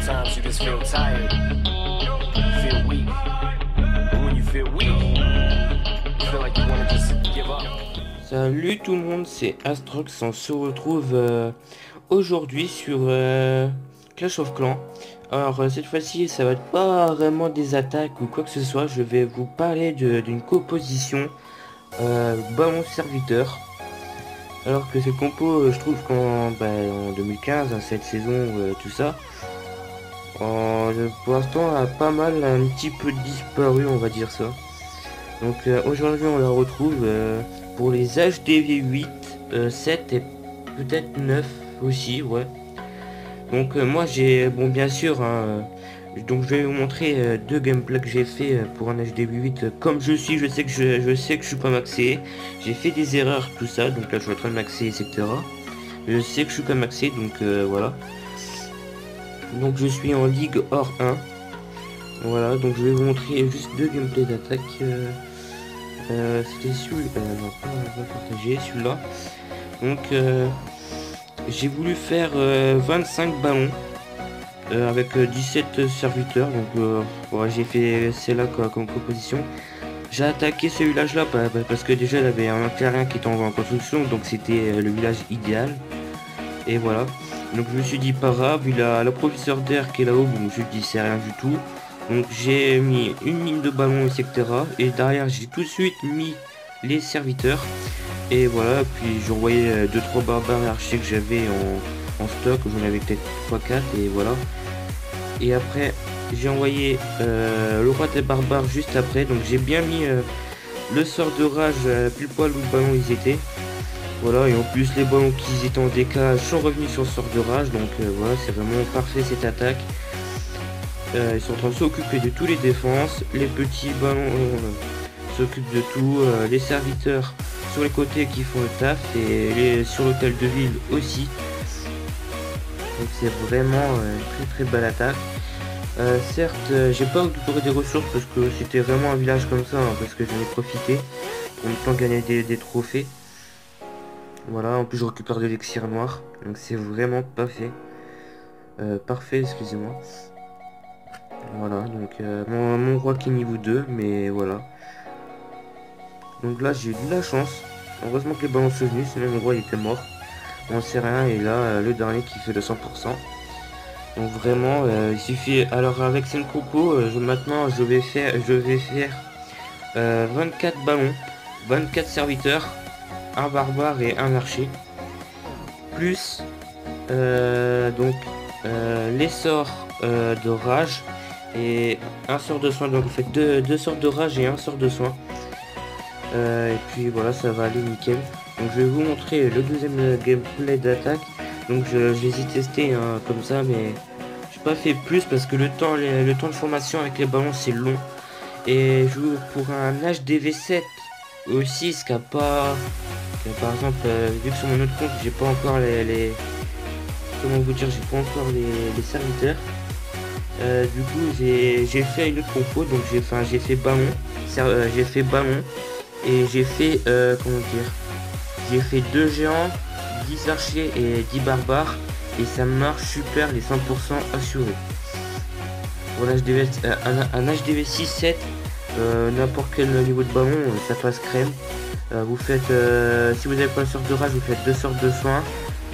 Sometimes you just feel tired, feel weak. And when you feel weak, you feel like you want to just give up. Salut tout le monde, c'est Astrox. On se retrouve aujourd'hui sur Clash of Clans. Alors cette fois-ci, ça va être pas vraiment des attaques ou quoi que ce soit. Je vais vous parler d'une composition ballon serviteur. Alors que cette compo, je trouve qu'en en 2015, hein, cette saison, tout ça, pour l'instant, a pas mal un petit peu disparu, on va dire ça. Donc aujourd'hui, on la retrouve pour les HDV8, 7 et peut-être 9 aussi, ouais. Donc moi j'ai, bon bien sûr, hein, donc je vais vous montrer deux gameplays que j'ai fait pour un HDV8 comme je suis. Je sais que je suis pas maxé, j'ai fait des erreurs, tout ça, donc là je suis en train de maxer, etc. Je sais que je suis pas maxé, donc voilà. Donc je suis en ligue hors 1. Voilà, donc je vais vous montrer juste deux gameplays d'attaque. C'était celui-là, non pas partager, celui-là. Donc j'ai voulu faire 25 ballons avec 17 serviteurs. Donc ouais, j'ai fait celle-là comme composition. J'ai attaqué ce village-là parce que déjà il y avait un terrain qui était en construction, donc c'était le village idéal. Et voilà. Donc je me suis dit pas grave, il a le professeur d'air qui est là-haut, bon je dis c'est rien du tout. Donc j'ai mis une ligne de ballon, etc. Et derrière j'ai tout de suite mis les serviteurs. Et voilà, puis j'ai envoyé 2-3 barbares archers que j'avais en stock, j'en avais peut-être 3-4 et voilà. Et après j'ai envoyé le roi des barbares juste après. Donc j'ai bien mis le sort de rage pile poil où le ballon ils étaient. Voilà, et en plus les ballons qui étaient en décalage sont revenus sur le sort de rage. Donc voilà, c'est vraiment parfait cette attaque. Ils sont en train de s'occuper de tous les défenses. Les petits ballons s'occupent de tout. Les serviteurs sur les côtés qui font le taf. Et sur l'hôtel de ville aussi. Donc c'est vraiment une très belle attaque. Certes, j'ai pas récupéré des ressources parce que c'était vraiment un village comme ça. Hein, parce que j'en ai profité pour me gagner des trophées. Voilà, en plus je récupère de l'élixir noir. Donc c'est vraiment pas fait. Parfait, excusez-moi. Voilà, donc mon roi qui est niveau 2, mais voilà. Donc là j'ai eu de la chance. Heureusement que les ballons sont venus, sinon mon roi il était mort. On sait rien, et là le dernier qui fait le 100%. Donc vraiment il suffit. Alors avec cette compo, maintenant je vais faire 24 ballons, 24 serviteurs, un barbare et un archer. Plus donc les sorts de rage. Et un sort de soin, donc vous faites deux sorts de rage et un sort de soin. Et puis voilà, ça va aller nickel. Donc je vais vous montrer le deuxième gameplay d'attaque. Donc je les ai testés hein, comme ça, mais j'ai pas fait plus parce que le temps de formation avec les ballons c'est long. Et je joue pour un HDV7 ou 6 qui a pas, par exemple, vu que sur mon autre compte j'ai pas encore comment vous dire, j'ai pas encore les serviteurs. Du coup j'ai fait une autre compo, donc j'ai fait ballon, et j'ai fait comment dire, j'ai fait 2 géants, 10 archers et 10 barbares, et ça marche super, les 100% assurés. Pour un HDV 6-7, n'importe quel niveau de ballon, ça passe crème. Vous faites, si vous avez pas le sort de rage, vous faites 2 sortes de soins,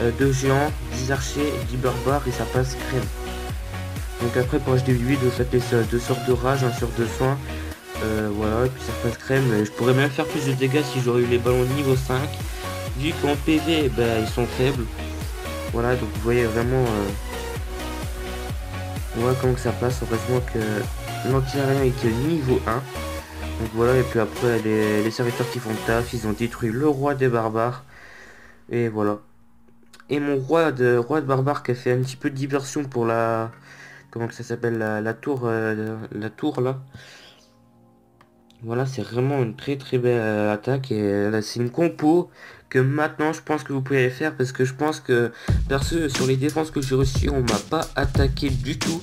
2 géants, 10 archers, 10 barbares, et ça passe crème. Donc après pour HDV8 vous faites les 2 sortes de rage, un sort de soin, voilà, et puis ça passe crème. Je pourrais même faire plus de dégâts si j'aurais eu les ballons niveau 5, vu qu'en PV ils sont faibles. Voilà, donc vous voyez vraiment voilà comment que ça passe. Heureusement que l'anti-aérien était niveau 1. Donc voilà, et puis après les serviteurs qui font le taf, ils ont détruit le roi des barbares. Et voilà. Et mon roi de barbare qui a fait un petit peu de diversion pour la... Comment que ça s'appelle, la tour là. Voilà, c'est vraiment une très belle attaque. Et là c'est une compo que maintenant je pense que vous pouvez faire, parce que je pense que perso sur les défenses que j'ai reçues, on m'a pas attaqué du tout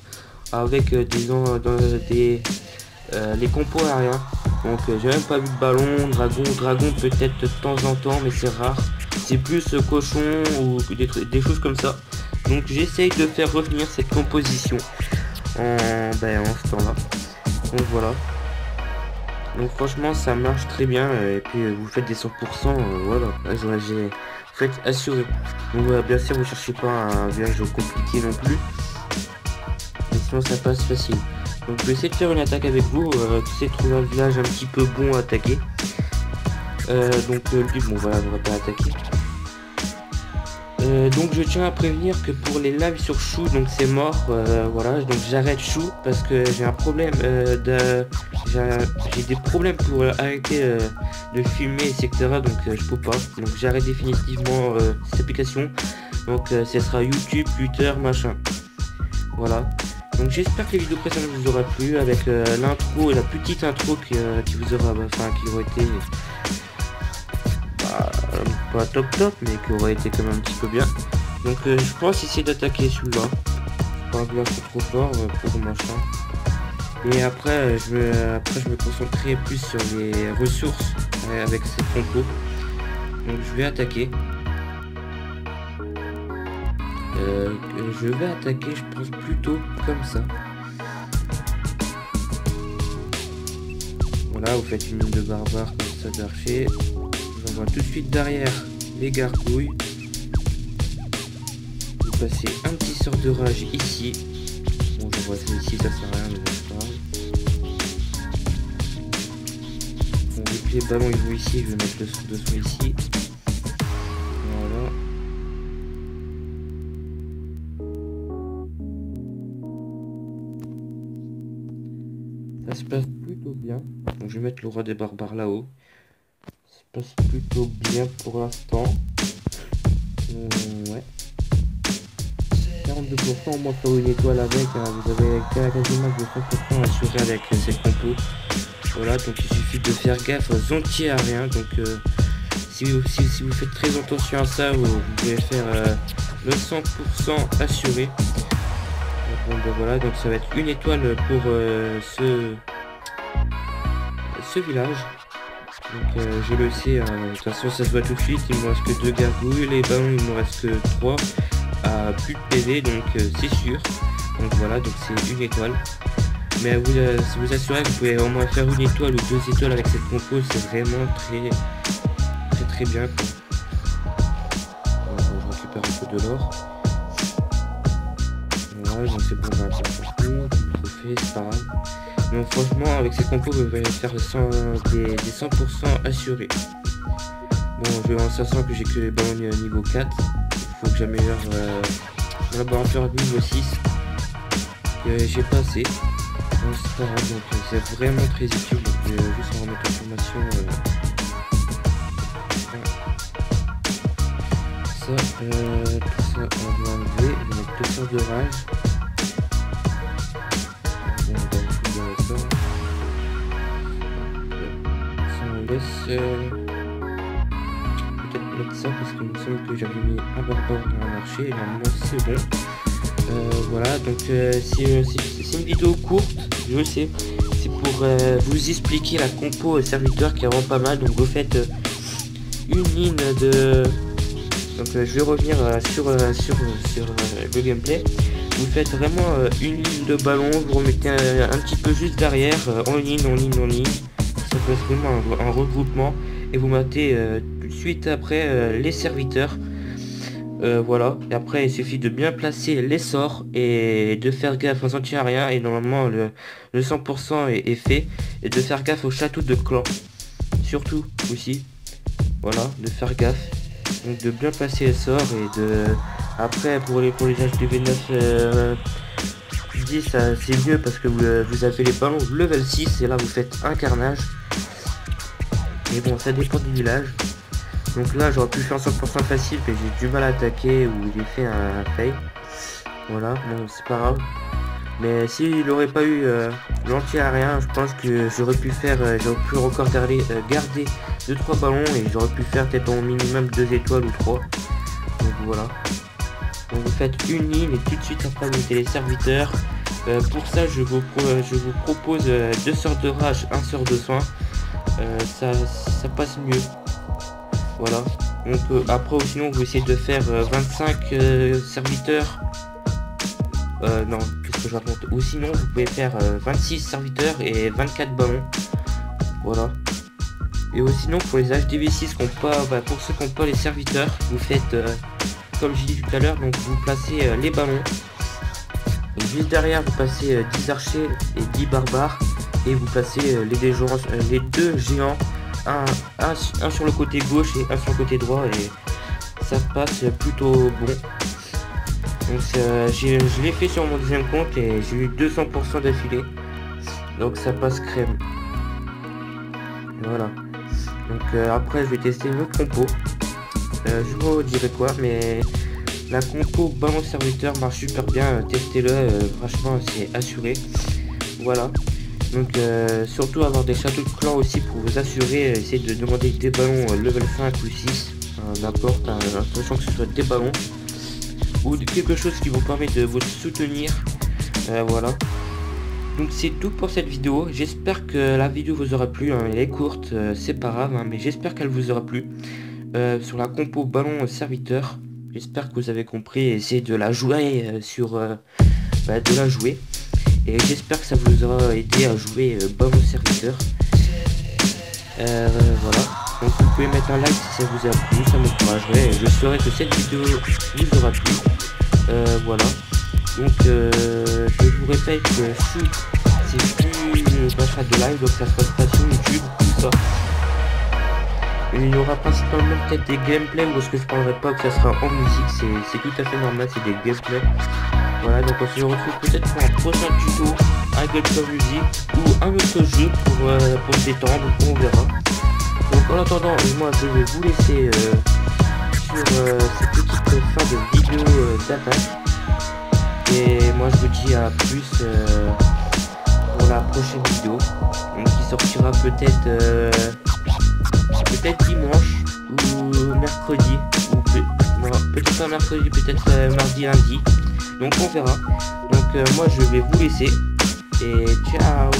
avec les compos aériens. Donc j'ai même pas vu de ballon, dragon peut-être de temps en temps, mais c'est rare. C'est plus cochon ou des choses comme ça. Donc j'essaye de faire revenir cette composition. en ce temps-là. Donc voilà. Donc franchement ça marche très bien et puis vous faites des 100%, voilà, vous faites assuré. Donc voilà, bien sûr vous cherchez pas un village compliqué non plus, mais sinon ça passe facile. Donc je vais essayer de faire une attaque avec vous, essayer de trouver un village un petit peu bon à attaquer. Donc lui bon voilà, on va pas attaquer. Donc je tiens à prévenir que pour les lives sur Chou, donc c'est mort, voilà, donc j'arrête Chou parce que j'ai un problème j'ai des problèmes pour arrêter de filmer etc, donc je peux pas, donc j'arrête définitivement cette application, donc ce sera YouTube, Twitter, machin, voilà. Donc j'espère que les vidéos précédentes vous aura plu avec l'intro et la petite intro qui vous aura, qui aura été pas top mais qui aurait été quand même un petit peu bien. Donc je pense essayer d'attaquer celui-là, pas un village trop fort pour machin, et après je me concentrer plus sur les ressources avec ces compos. Donc je vais attaquer, je pense plutôt comme ça. Voilà, vous faites une ligne de barbares comme ça d'archer. J'envoie tout de suite derrière les gargouilles. Vous passez un petit sort de rage ici. Bon, j'envoie ça ici, ça sert à rien, mais bon, c'est pas grave. Bon, vu que les ballons ils vont ici, je vais mettre le sort de son ici. Voilà. Ça se passe plutôt bien. Donc je vais mettre le roi des barbares là-haut. Ça passe plutôt bien pour l'instant. Ouais. 42%, moi faire une étoile avec, hein, vous avez quasiment 200% assuré avec cette compo. Voilà, donc il suffit de faire gaffe aux anti-aériens. Donc si vous faites très attention à ça, vous pouvez faire le 100% assuré. Donc voilà, donc ça va être une étoile pour ce village. Donc je le sais, de toute façon ça se voit tout de suite, il me reste que 2 gargouilles, les ballons il me reste que 3 à plus de PV, donc c'est sûr. Donc voilà, donc c'est une étoile. Mais vous assurez que vous pouvez au moins faire une étoile ou 2 étoiles avec cette compo, c'est vraiment très bien quoi. Donc, je récupère un peu de l'or. Voilà, donc c'est bon, on va partout, c'est pas grave. Donc franchement avec ces compos vous allez faire des 100% assurés. Bon, je vais en sachant que j'ai que les ballons niveau 4. Il faut que j'améliore mon laboratoire niveau 6 que j'ai pas assez. Donc c'est pas grave, donc c'est vraiment très utile. Donc je vais juste en remettre l'information. Tout ça on va enlever. Je vais mettre 2 sorts de rage. Peut-être mettre ça parce qu'il me semble que j'avais mis un barbare dans un marché et normalement c'est bon. Voilà, donc c'est une vidéo courte, je le sais, c'est pour vous expliquer la compo serviteur qui est vraiment pas mal. Donc vous faites une ligne de, donc je vais revenir sur le gameplay. Vous faites vraiment une ligne de ballon, vous remettez un petit peu juste derrière, en ligne. Ça peut être vraiment un regroupement. Et vous mettez tout de suite après les serviteurs. Voilà. Et après il suffit de bien placer les sorts et de faire gaffe aux anti-aériens. Et normalement le 100% est fait. Et de faire gaffe au château de clan. Surtout aussi. Voilà, de faire gaffe. Donc de bien placer les sorts et de... Après pour les HDV9 10 c'est mieux parce que vous avez les ballons level 6 et là vous faites un carnage. Mais bon ça dépend du village. Donc là j'aurais pu faire 100% facile mais j'ai du mal à attaquer ou j'ai fait un fail. Voilà, bon c'est pas grave. Mais s'il n'aurait pas eu l'anti-aérien, je pense que j'aurais pu encore garder 2-3 ballons et j'aurais pu faire peut-être au minimum 2 étoiles ou 3. Donc voilà. Donc vous faites une ligne et tout de suite après vous mettez les serviteurs. Pour ça je vous propose 2 sorts de rage, 1 sort de soin. Ça passe mieux. Voilà. Donc après ou sinon vous essayez de faire 25 serviteurs. Non, qu'est-ce que je raconte. Ou sinon vous pouvez faire 26 serviteurs et 24 ballons. Voilà. Et sinon pour les HDV6 qui ont pas, pour ceux qui n'ont pas les serviteurs, vous faites comme j'ai dit tout à l'heure, donc vous placez les ballons. Et juste derrière vous passez 10 archers et 10 barbares. Et vous placez les deux géants, un sur le côté gauche et un sur le côté droit, et ça passe plutôt bon. Donc je l'ai fait sur mon deuxième compte et j'ai eu 200% d'affilée, donc ça passe crème. Voilà. Donc après je vais tester une autre compo, je vous dirai quoi, mais la compo ballon serviteur marche super bien, testez-le, franchement c'est assuré. Voilà. Donc surtout avoir des châteaux de clan aussi pour vous assurer, essayez de demander des ballons level 5 ou 6, n'importe, sachant que ce soit des ballons ou quelque chose qui vous permet de vous soutenir. Voilà. Donc c'est tout pour cette vidéo, j'espère que la vidéo vous aura plu, elle est courte, c'est pas grave, mais j'espère qu'elle vous aura plu. Sur la compo ballon serviteur, j'espère que vous avez compris, essayez de la jouer de la jouer. Et j'espère que ça vous aura aidé à jouer ballon serviteur. Voilà. Donc vous pouvez mettre un like si ça vous a plu, ça m'encouragerait. Et je saurais que cette vidéo vous aura plu. Voilà. Donc je vous répète que c'est plus machin de live, donc ça se passe pas sur YouTube, tout ça. Et il y aura principalement peut-être des gameplays où est-ce que je parlerai pas que ça sera en musique, c'est tout à fait normal, c'est des gameplays. Voilà, donc on se retrouve peut-être pour un prochain tuto, un gameplay musique ou un autre jeu pour se détendre, on verra. Donc en attendant, moi je vais vous laisser sur cette petite fin de vidéo d'attaque. Et moi je vous dis à plus pour la prochaine vidéo, donc qui sortira peut-être dimanche ou mercredi, ou peut-être pas mercredi, peut-être mardi, lundi. Donc on verra. Donc moi je vais vous laisser et ciao.